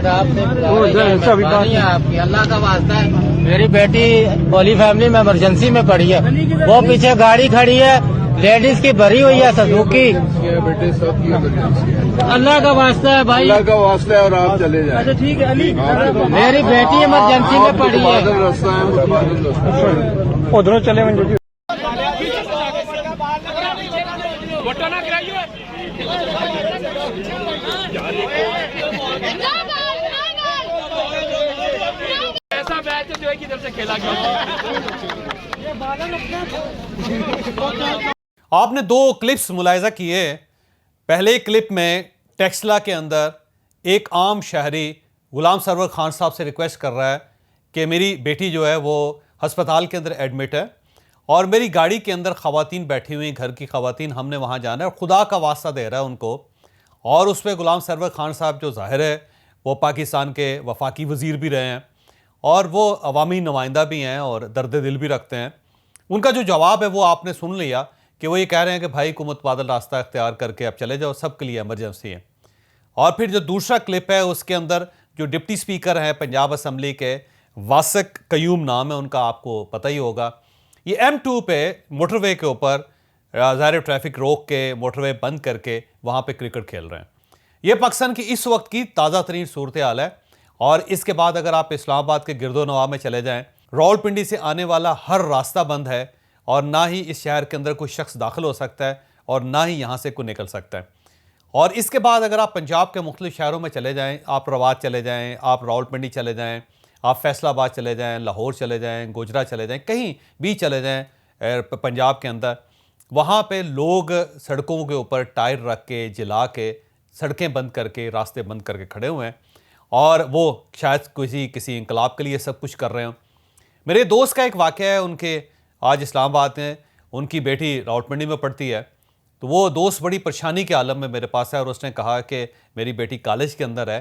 शायद आपसे मेहरबानी है आपकी, अल्लाह का वास्ता है। मेरी बेटी होली फैमिली में इमरजेंसी में पड़ी है, वो पीछे गाड़ी खड़ी है लेडीज की भरी हुई है सुजुकी। बेटे सब की इमरजेंसी है, अल्लाह का वास्ता है भाई, अल्लाह का वास्ता है। और आप चले जाए। अच्छा ठीक है अली, मेरी बेटी इमरजेंसी में पड़ी है। बादल रास्ता है, बादल रास्ता है। उधरों चले मंजू जी। ऐसा मैच जो है किधर से खेला गया। आपने दो क्लिप्स मुलाहिजा किए। पहले क्लिप में टेक्सला के अंदर एक आम शहरी गुलाम सरवर खान साहब से रिक्वेस्ट कर रहा है कि मेरी बेटी जो है वो हस्पताल के अंदर एडमिट है और मेरी गाड़ी के अंदर ख़वातीन बैठी हुई, घर की ख़वातीन, हमने वहाँ जाना है, और खुदा का वास्ता दे रहा है उनको। और उस पर गुलाम सरवर खान साहब जो ज़ाहिर है वो पाकिस्तान के वफाकी वज़ीर भी रहे हैं और वो अवामी नुमाइंदा भी हैं और दर्द दिल भी रखते हैं। उनका जो जवाब है वो आपने सुन लिया कि वो ये कह रहे हैं कि भाई को मुतबादल रास्ता इख्तियार करके अब चले जाओ, सबके लिए इमरजेंसी है। और फिर जो दूसरा क्लिप है उसके अंदर जो डिप्टी स्पीकर हैं पंजाब असम्बली के, वासिक कयूम नाम है उनका, आपको पता ही होगा, ये M2 पे मोटरवे के ऊपर ज़ाहिर ट्रैफिक रोक के मोटरवे बंद करके वहाँ पे क्रिकेट खेल रहे हैं। ये पाकिस्तान की इस वक्त की ताज़ा तरीन सूरत हाल है। और इसके बाद अगर आप इस्लामाबाद के गिरदोनवा में चले जाएं, रावलपिंडी से आने वाला हर रास्ता बंद है और ना ही इस शहर के अंदर कोई शख्स दाखिल हो सकता है और ना ही यहाँ से कोई निकल सकता है। और इसके बाद अगर आप पंजाब के मुख्तलिफ शहरों में चले जाएँ, आप रवात चले जाएँ, आप रावलपिंडी चले जाएँ, आप फैसलाबाद चले जाएँ, लाहौर चले जाएँ, गुजरा चले जाएँ, कहीं भी चले जाएँ पंजाब के अंदर, वहाँ पे लोग सड़कों के ऊपर टायर रख के, जला के, सड़कें बंद करके, रास्ते बंद करके खड़े हुए हैं और वो शायद किसी इंकलाब के लिए सब कुछ कर रहे हों। मेरे दोस्त का एक वाक़या है, उनके आज इस्लामाबाद में उनकी बेटी रावलपिंडी में पढ़ती है, तो वो दोस्त बड़ी परेशानी के आलम में मेरे पास है और उसने कहा कि मेरी बेटी कॉलेज के अंदर है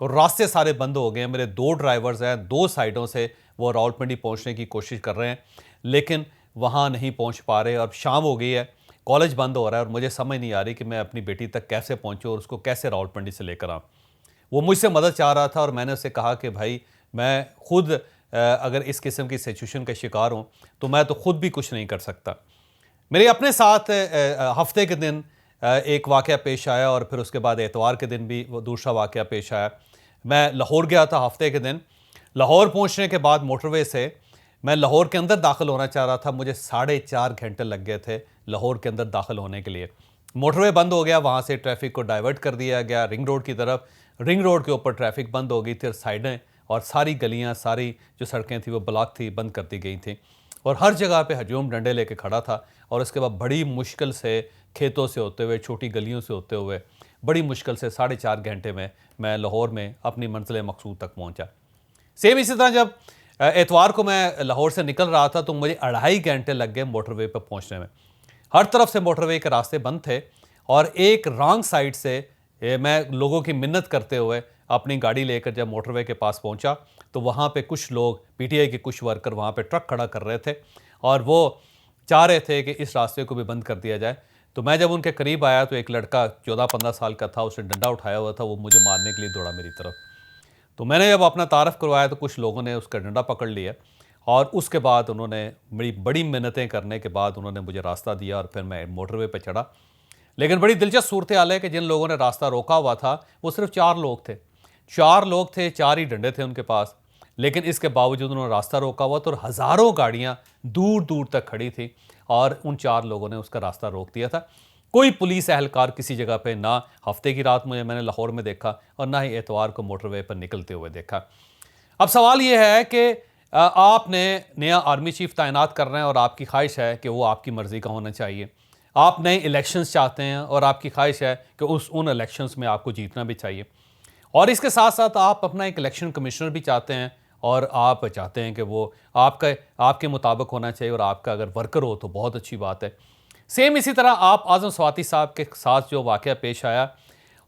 और रास्ते सारे बंद हो गए हैं। मेरे दो ड्राइवर्स हैं, दो साइडों से वो रावलपिंडी पहुंचने की कोशिश कर रहे हैं लेकिन वहां नहीं पहुंच पा रहे। और शाम हो गई है, कॉलेज बंद हो रहा है और मुझे समझ नहीं आ रही कि मैं अपनी बेटी तक कैसे पहुंचूं और उसको कैसे रावलपिंडी से लेकर आऊँ। वो मुझसे मदद चाह रहा था और मैंने उससे कहा कि भाई मैं खुद अगर इस किस्म की सिचुएशन का शिकार हूँ तो मैं तो खुद भी कुछ नहीं कर सकता। मेरे अपने साथ हफ्ते के दिन एक वाक़या पेश आया और फिर उसके बाद एतवार के दिन भी वो दूसरा वाक़या पेश आया। मैं लाहौर गया था हफ्ते के दिन। लाहौर पहुंचने के बाद मोटरवे से मैं लाहौर के अंदर दाखिल होना चाह रहा था, मुझे 4.5 घंटे लग गए थे लाहौर के अंदर दाखिल होने के लिए। मोटरवे बंद हो गया, वहाँ से ट्रैफिक को डाइवर्ट कर दिया गया रिंग रोड की तरफ। रिंग रोड के ऊपर ट्रैफिक बंद हो गई थी और साइडें और सारी गलियाँ, सारी जो सड़कें थी वो ब्लॉक थी, बंद कर दी गई थी और हर जगह पे हजूम डंडे लेके खड़ा था। और उसके बाद बड़ी मुश्किल से खेतों से होते हुए, छोटी गलियों से होते हुए, बड़ी मुश्किल से 4.5 घंटे में मैं लाहौर में अपनी मंजिल मकसूद तक पहुंचा। सेम इसी तरह जब एतवार को मैं लाहौर से निकल रहा था तो मुझे 2.5 घंटे लग गए मोटरवे पर पहुंचने में। हर तरफ से मोटरवे के रास्ते बंद थे और एक रॉन्ग साइड से मैं लोगों की मिन्नत करते हुए अपनी गाड़ी लेकर जब मोटरवे के पास पहुंचा तो वहाँ पे कुछ लोग, पीटीआई के कुछ वर्कर वहाँ पे ट्रक खड़ा कर रहे थे और वो चाह रहे थे कि इस रास्ते को भी बंद कर दिया जाए। तो मैं जब उनके करीब आया तो एक लड़का 14-15 साल का था, उसने डंडा उठाया हुआ था, वो मुझे मारने के लिए दौड़ा मेरी तरफ। तो मैंने जब अपना तारफ़ करवाया तो कुछ लोगों ने उसका डंडा पकड़ लिया और उसके बाद उन्होंने बड़ी मिन्नतें करने के बाद उन्होंने मुझे रास्ता दिया और फिर मैं मोटरवे पर चढ़ा। लेकिन बड़ी दिलचस्प सूरत हाल है कि जिन लोगों ने रास्ता रोका हुआ था वो सिर्फ 4 लोग थे। 4 लोग थे, 4 ही डंडे थे उनके पास, लेकिन इसके बावजूद उन्होंने रास्ता रोका हुआ तो हज़ारों गाड़ियाँ दूर दूर तक खड़ी थी और उन 4 लोगों ने उसका रास्ता रोक दिया था। कोई पुलिस एहलकार किसी जगह पे ना हफ्ते की रात मैंने लाहौर में देखा और ना ही एतवार को मोटरवे पर निकलते हुए देखा। अब सवाल ये है कि आपने नया आर्मी चीफ तैनात कर रहे हैं और आपकी ख्वाहिश है कि वो आपकी मर्ज़ी का होना चाहिए। आप नए इलेक्शंस चाहते हैं और आपकी ख्वाहिश है कि उन इलेक्शंस में आपको जीतना भी चाहिए और इसके साथ साथ आप अपना एक इलेक्शन कमिश्नर भी चाहते हैं और आप चाहते हैं कि वो आपके मुताबिक होना चाहिए और आपका अगर वर्कर हो तो बहुत अच्छी बात है। सेम इसी तरह आप आज़म स्वाति साहब के साथ जो वाक़या पेश आया,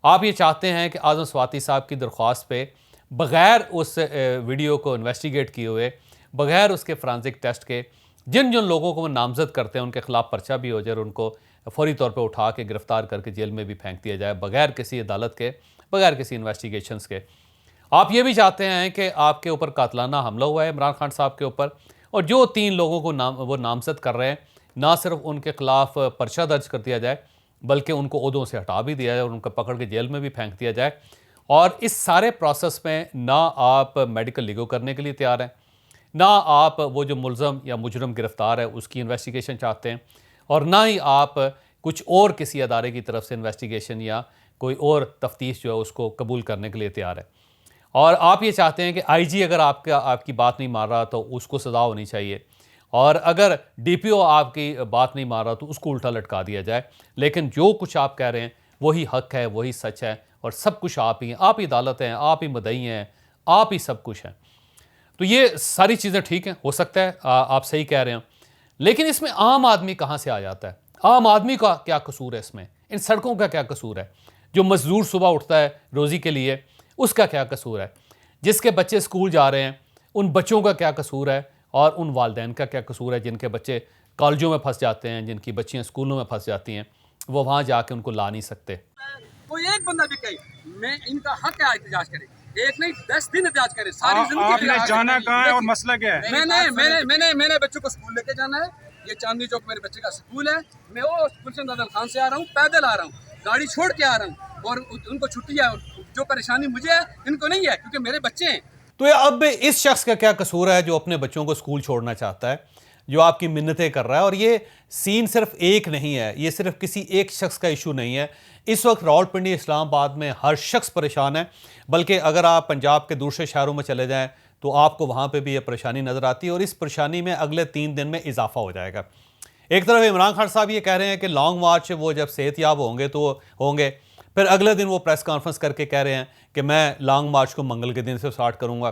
आप ये चाहते हैं कि आज़म स्वाति साहब की दरख्वास्त पे बग़ैर उस वीडियो को इन्वेस्टिगेट किए हुए, बग़ैर उसके फ्रांसिक टेस्ट के, जिन जिन लोगों को वो नामज़द करते हैं उनके ख़िलाफ़ पर्चा भी हो जाए और उनको फौरी तौर पे उठा के गिरफ़्तार करके जेल में भी फेंक दिया जाए, बग़ैर किसी अदालत के, बग़ैर किसी इन्वेस्टिगेशंस के। आप ये भी चाहते हैं कि आपके ऊपर कातलाना हमला हुआ है इमरान खान साहब के ऊपर, और जो 3 लोगों को वो नामजद कर रहे हैं, ना सिर्फ उनके खिलाफ पर्चा दर्ज कर दिया जाए बल्कि उनको ओहदों से हटा भी दिया जाए और उनको पकड़ के जेल में भी फेंक दिया जाए। और इस सारे प्रोसेस में ना आप मेडिकल लीगो करने के लिए तैयार हैं, ना आप वो जो मुलज़म या मुजरम गिरफ्तार है उसकी इन्वेस्टिगेशन चाहते हैं, और ना ही आप कुछ और किसी अदारे की तरफ से इन्वेस्टिगेशन या कोई और तफ्तीश जो है उसको कबूल करने के लिए तैयार है। और आप ये चाहते हैं कि आईजी अगर आपकी बात नहीं मान रहा तो उसको सज़ा होनी चाहिए, और अगर डीपीओ आपकी बात नहीं मान रहा तो उसको उल्टा लटका दिया जाए। लेकिन जो कुछ आप कह रहे हैं वही हक है, वही सच है, और सब कुछ आप ही हैं, आप ही अदालत हैं, आप ही मदई हैं, आप ही सब कुछ हैं। तो ये सारी चीज़ें ठीक हैं, हो सकता है आप सही कह रहे हो, लेकिन इसमें आम आदमी कहाँ से आ जाता है? आम आदमी का क्या कसूर है इसमें? इन सड़कों का क्या कसूर है? जो मजदूर सुबह उठता है रोज़ी के लिए, उसका क्या कसूर है? जिसके बच्चे स्कूल जा रहे हैं उन बच्चों का क्या कसूर है? और उन वालिदैन का क्या कसूर है जिनके बच्चे कॉलेजों में फंस जाते हैं, जिनकी बच्चियां स्कूलों में फंस जाती हैं, वो वहाँ जाके उनको ला नहीं सकते। कोई एक बंदा भी कहे मैं इनका हक है एहतजाज करे, एक नहीं 10 दिन एहतजाज करे, सारी जिंदगी आपने जाना कहाँ है और मसला क्या है? मैंने बच्चों को स्कूल लेके जाना है। ये चांदनी चौक मेरे बच्चे का स्कूल है। मैं वो गुलशन दादल खान से आ रहा हूँ, पैदल आ रहा हूँ, गाड़ी छोड़ के आ रहा हूँ, और उनको छुट्टी है। जो परेशानी मुझे है इनको नहीं है, क्योंकि मेरे बच्चे हैं। तो ये अब इस शख्स का क्या कसूर है जो अपने बच्चों को स्कूल छोड़ना चाहता है, जो आपकी मिन्नतें कर रहा है? और ये सीन सिर्फ एक नहीं है, ये सिर्फ किसी एक शख्स का इशू नहीं है। इस वक्त रावलपिंडी इस्लामाबाद में हर शख्स परेशान है, बल्कि अगर आप पंजाब के दूसरे शहरों में चले जाएं तो आपको वहाँ पे भी ये परेशानी नज़र आती है, और इस परेशानी में अगले 3 दिन में इजाफा हो जाएगा। एक तरफ इमरान खान साहब ये कह रहे हैं कि लॉन्ग मार्च वो जब सेहतयाब होंगे तो होंगे, फिर अगले दिन वो प्रेस कॉन्फ्रेंस करके कह रहे हैं कि मैं लॉन्ग मार्च को मंगल के दिन से स्टार्ट करूँगा।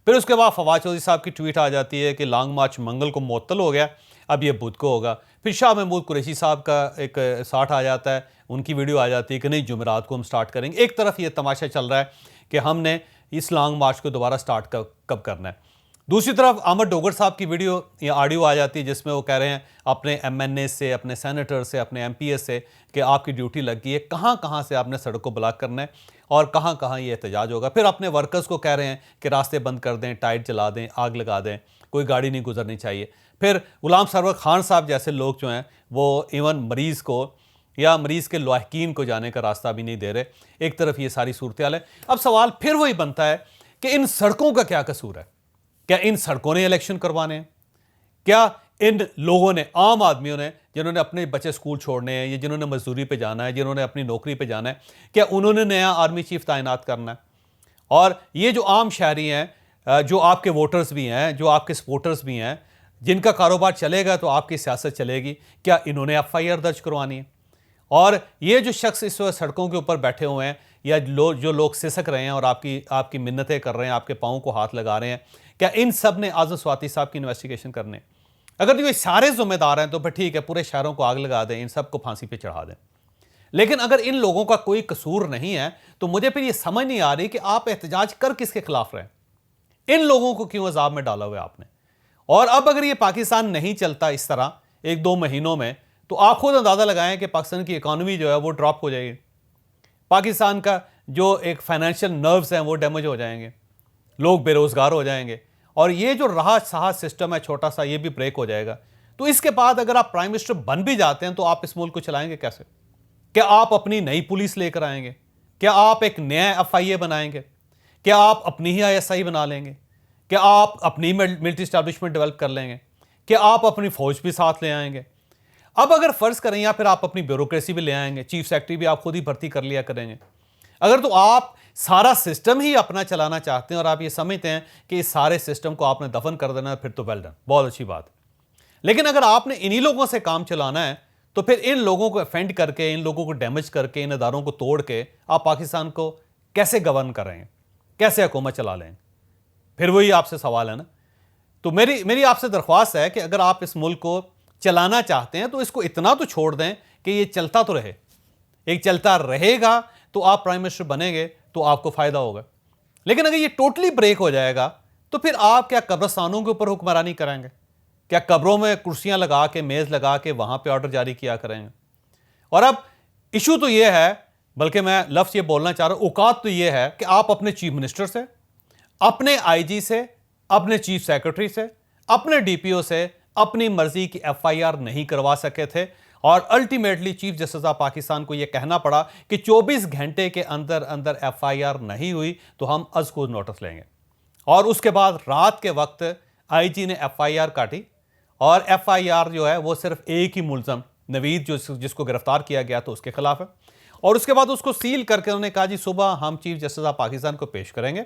फिर उसके बाद फवाद चौधरी साहब की ट्वीट आ जाती है कि लॉन्ग मार्च मंगल को मुअत्तल हो गया, अब ये बुध को होगा। फिर शाह महमूद कुरैशी साहब का एक साठ आ जाता है, उनकी वीडियो आ जाती है कि नहीं जुमेरात को हम स्टार्ट करेंगे। एक तरफ ये तमाशा चल रहा है कि हमने इस लॉन्ग मार्च को दोबारा स्टार्ट कब करना है। दूसरी तरफ अहमद डोगर साहब की वीडियो या ऑडियो आ जाती है जिसमें वो कह रहे हैं अपने MNA से, अपने सेनेटर से, अपने MPS से कि आपकी ड्यूटी लग गई है, कहाँ कहाँ से आपने सड़क को ब्लॉक करना है और कहाँ कहाँ ये एहतजाज होगा। फिर अपने वर्कर्स को कह रहे हैं कि रास्ते बंद कर दें, टाइट जला दें, आग लगा दें, कोई गाड़ी नहीं गुजरनी चाहिए। फिर गुलाम सरवर खान साहब जैसे लोग जो हैं वो इवन मरीज़ को या मरीज़ के लवाहकीन को जाने का रास्ता भी नहीं दे रहे। एक तरफ ये सारी सूरत हाल है। अब सवाल फिर वही बनता है कि इन सड़कों का क्या कसूर है? क्या इन सड़कों ने इलेक्शन करवाने हैं? क्या इन लोगों ने, आम आदमियों ने, जिन्होंने अपने बच्चे स्कूल छोड़ने हैं या जिन्होंने मजदूरी पे जाना है, जिन्होंने अपनी नौकरी पे जाना है, क्या उन्होंने नया आर्मी चीफ तैनात करना है? और ये जो आम शहरी हैं, जो आपके वोटर्स भी हैं, जो आपके सपोर्टर्स भी हैं, जिनका कारोबार चलेगा तो आपकी सियासत चलेगी, क्या इन्होंने FIR दर्ज करवानी है? और ये जो शख्स इस वक्त सड़कों के ऊपर बैठे हुए हैं या जो लोग सिसक रहे हैं और आपकी मिन्नतें कर रहे हैं, आपके पाँव को हाथ लगा रहे हैं, क्या इन सब ने आज़म स्वाति साहब की इन्वेस्टिगेशन करने? अगर ये सारे जिम्मेदार हैं तो फिर ठीक है, पूरे शहरों को आग लगा दें, इन सब को फांसी पे चढ़ा दें। लेकिन अगर इन लोगों का कोई कसूर नहीं है तो मुझे फिर ये समझ नहीं आ रही कि आप एहतजाज कर किसके खिलाफ रहे? इन लोगों को क्यों अजाब में डाला हुआ है आपने? और अब अगर ये पाकिस्तान नहीं चलता इस तरह 1-2 महीनों में तो आप खुद अंदाज़ा लगाएं कि पाकिस्तान की इकॉनमी जो है वो ड्रॉप हो जाएगी, पाकिस्तान का जो एक फाइनेंशियल नर्व्स हैं वो डैमेज हो जाएंगे, लोग बेरोज़गार हो जाएंगे, और ये जो राहत साहत सिस्टम है छोटा सा, ये भी ब्रेक हो जाएगा। तो इसके बाद अगर आप प्राइम मिनिस्टर बन भी जाते हैं तो आप इस मुल्क को चलाएंगे कैसे? क्या आप अपनी नई पुलिस लेकर आएंगे? क्या आप एक नया FIA बनाएंगे? क्या आप अपनी ही ISI बना लेंगे? क्या आप अपनी मिलिट्री इस्टेब्लिशमेंट डेवलप कर लेंगे? क्या आप अपनी फौज भी साथ ले आएंगे? अब अगर फ़र्ज़ करें, या फिर आप अपनी ब्यूरोक्रेसी भी ले आएंगे, चीफ सेक्रेटरी भी आप खुद ही भर्ती कर लिया करेंगे। अगर तो आप सारा सिस्टम ही अपना चलाना चाहते हैं और आप ये समझते हैं कि इस सारे सिस्टम को आपने दफन कर देना है, फिर तो वेल डन, बहुत अच्छी बात। लेकिन अगर आपने इन्हीं लोगों से काम चलाना है तो फिर इन लोगों को ऑफेंड करके, इन लोगों को डैमेज करके, इन अदारों को तोड़ के आप पाकिस्तान को कैसे गवर्न करेंगे, कैसे हुकूमत चला लेंगे? फिर वही आपसे सवाल है ना। तो मेरी आपसे दरख्वास्त है कि अगर आप इस मुल्क को चलाना चाहते हैं तो इसको इतना तो छोड़ दें कि ये चलता तो रहे। एक चलता रहेगा तो आप प्राइम मिनिस्टर बनेंगे तो आपको फ़ायदा होगा। लेकिन अगर ये टोटली ब्रेक हो जाएगा तो फिर आप क्या कब्रिस्तानों के ऊपर हुक्मरानी करेंगे? क्या कब्रों में कुर्सियां लगा के, मेज़ लगा के वहाँ पे ऑर्डर जारी किया करेंगे? और अब इशू तो ये है, बल्कि मैं लफ्ज़ ये बोलना चाह रहा हूँ, औकात तो ये है कि आप अपने चीफ मिनिस्टर से अपने आईजी से, अपने चीफ सेक्रेटरी से, अपने डीपीओ से अपनी मर्जी की एफआईआर नहीं करवा सके थे और ultimately chief justice of Pakistan को यह कहना पड़ा कि 24 घंटे के अंदर अंदर एफआईआर नहीं हुई तो हम अज़ नोटिस लेंगे। और उसके बाद रात के वक्त आईजी ने एफआईआर काटी और एफआईआर जो है वो सिर्फ एक ही मुलजम नवीद जिसको गिरफ्तार किया गया तो उसके खिलाफ है और उसके बाद उसको सील करके उन्होंने कहा जी सुबह हम चीफ जस्टिस ऑफ पाकिस्तान को पेश करेंगे।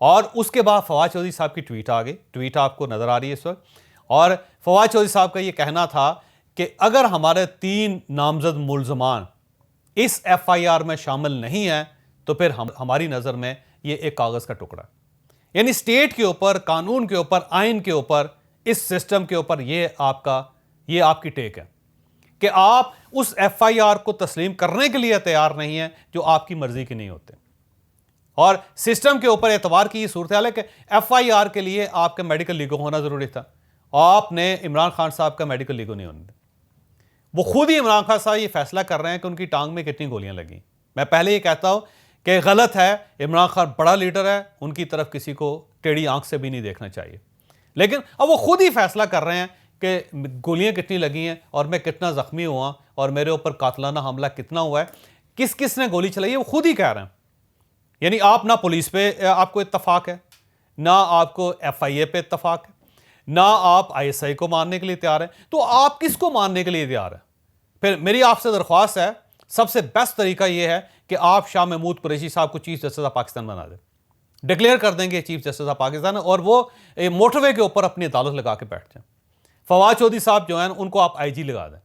और उसके बाद फवाद चौधरी साहब की ट्वीट आ गई, ट्वीट आपको नजर आ रही है इस वक्त, और फवाद चौधरी साहब का ये कहना था कि अगर हमारे 3 नामजद मुलजमान इस एफआईआर में शामिल नहीं है तो फिर हमारी नज़र में ये एक कागज़ का टुकड़ा है। यानी स्टेट के ऊपर, कानून के ऊपर, आइन के ऊपर, इस सिस्टम के ऊपर ये आपकी टेक है कि आप उस एफआईआर को तस्लीम करने के लिए तैयार नहीं है जो आपकी मर्जी के नहीं होते। और सिस्टम के ऊपर एतबार की ये सूरत हाल है कि एफआईआर के लिए आपका मेडिकल लीगो होना जरूरी था। आपने इमरान खान साहब का मेडिकल लीगो नहीं होने दिया। वो खुद ही इमरान खान साहब ये फैसला कर रहे हैं कि उनकी टांग में कितनी गोलियां लगी। मैं पहले ही कहता हूं कि गलत है, इमरान खान बड़ा लीडर है, उनकी तरफ किसी को टेढ़ी आंख से भी नहीं देखना चाहिए, लेकिन अब वो खुद ही फैसला कर रहे हैं कि गोलियां कितनी लगी हैं और मैं कितना जख्मी हुआ और मेरे ऊपर कातलाना हमला कितना हुआ है, किस किस ने गोली चलाई है, वो खुद ही कह रहे हैं। यानी आप ना पुलिस पे आपको इत्तफाक है, ना आपको एफआईए पे इत्तफाक है, ना आप आईएसआई को मानने के लिए तैयार है, तो आप किसको मानने के लिए तैयार है? फिर मेरी आपसे दरख्वास्त है, सबसे बेस्ट तरीका यह है कि आप शाह महमूद कुरैशी साहब को चीफ जस्टिस ऑफ पाकिस्तान बना दें, डिक्लेयर कर देंगे चीफ जस्टिस ऑफ पाकिस्तान, और वो मोटरवे के ऊपर अपनी अदालत लगा के बैठ जाएं। फवाद चौधरी साहब जो हैं उनको आप आईजी लगा दें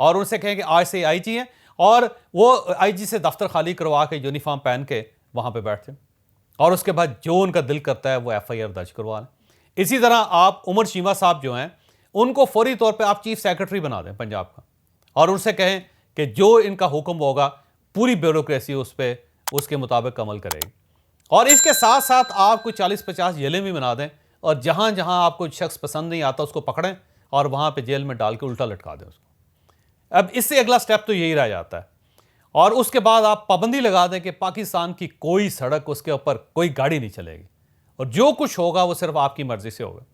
और उनसे कहें कि आज से आईजी हैं और वो आईजी से दफ्तर खाली करवा के यूनिफॉर्म पहन के वहां पे बैठते हैं और उसके बाद जो उनका दिल करता है वो एफआईआर दर्ज करवा लें। इसी तरह आप उमर चीमा साहब जो हैं उनको फौरी तौर पे आप चीफ सेक्रेटरी बना दें पंजाब का और उनसे कहें कि जो इनका हुक्म होगा पूरी ब्यूरोक्रेसी उस पर उसके मुताबिक अमल करेगी। और इसके साथ साथ आप कोई 40-50 जेलें भी बना दें और जहां जहां आपको शख्स पसंद नहीं आता उसको पकड़ें और वहां पे जेल में डाल के उल्टा लटका दें उसको। अब इससे अगला स्टेप तो यही रह जाता है और उसके बाद आप पाबंदी लगा दें कि पाकिस्तान की कोई सड़क, उसके ऊपर कोई गाड़ी नहीं चलेगी और जो कुछ होगा वो सिर्फ आपकी मर्जी से होगा।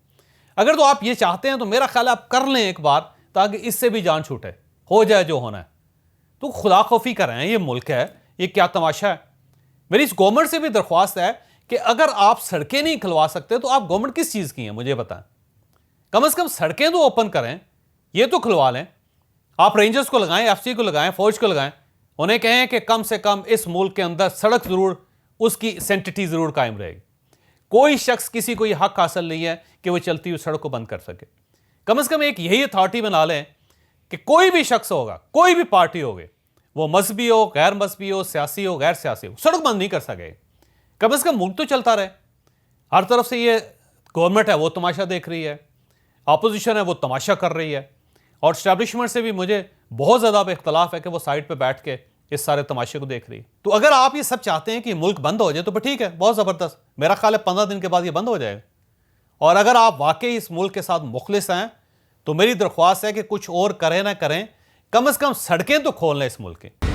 अगर तो आप ये चाहते हैं तो मेरा ख्याल आप कर लें एक बार, ताकि इससे भी जान छूटे, हो जाए जो होना है। तो खुदा खौफी कर रहे हैं, ये मुल्क है, ये क्या तमाशा है। मेरी इस गवर्नमेंट से भी दरख्वास्त है कि अगर आप सड़कें नहीं खुलवा सकते तो आप गवर्नमेंट किस चीज़ की हैं मुझे बताएं। कम से कम सड़कें तो ओपन करें, ये तो खुलवा लें। आप रेंजर्स को लगाएं, एफसी को लगाएं, फौज को लगाएं, उन्हें कहें कि कम से कम इस मुल्क के अंदर सड़क जरूर, उसकी सेंटिटी जरूर कायम रहेगी। कोई शख्स, किसी को यह हक हासिल नहीं है कि वह चलती हुई सड़क को बंद कर सके। कम से कम एक यही अथॉरिटी बना लें कि कोई भी शख्स होगा, कोई भी पार्टी होगी, वो मजहबी हो, गैर मजहबी हो, सियासी हो, गैर सियासी हो, सड़क बंद नहीं कर सके। कम से कम मुल्क तो चलता रहे। हर तरफ से ये गवर्नमेंट है वो तमाशा देख रही है, अपोजिशन है वो तमाशा कर रही है, और स्टैब्लिशमेंट से भी मुझे बहुत ज़्यादा अब इख्तलाफ है कि वो साइड पे बैठ के इस सारे तमाशे को देख रही है। तो अगर आप ये सब चाहते हैं कि मुल्क बंद हो जाए तो ठीक है, बहुत ज़बरदस्त। मेरा ख्याल है 15 दिन के बाद ये बंद हो जाएगा। और अगर आप वाकई इस मुल्क के साथ मुखलिस हैं तो मेरी दरख्वास्त है कि कुछ और करें ना करें, कम से कम सड़कें तो खोल लें इस मुल्क की।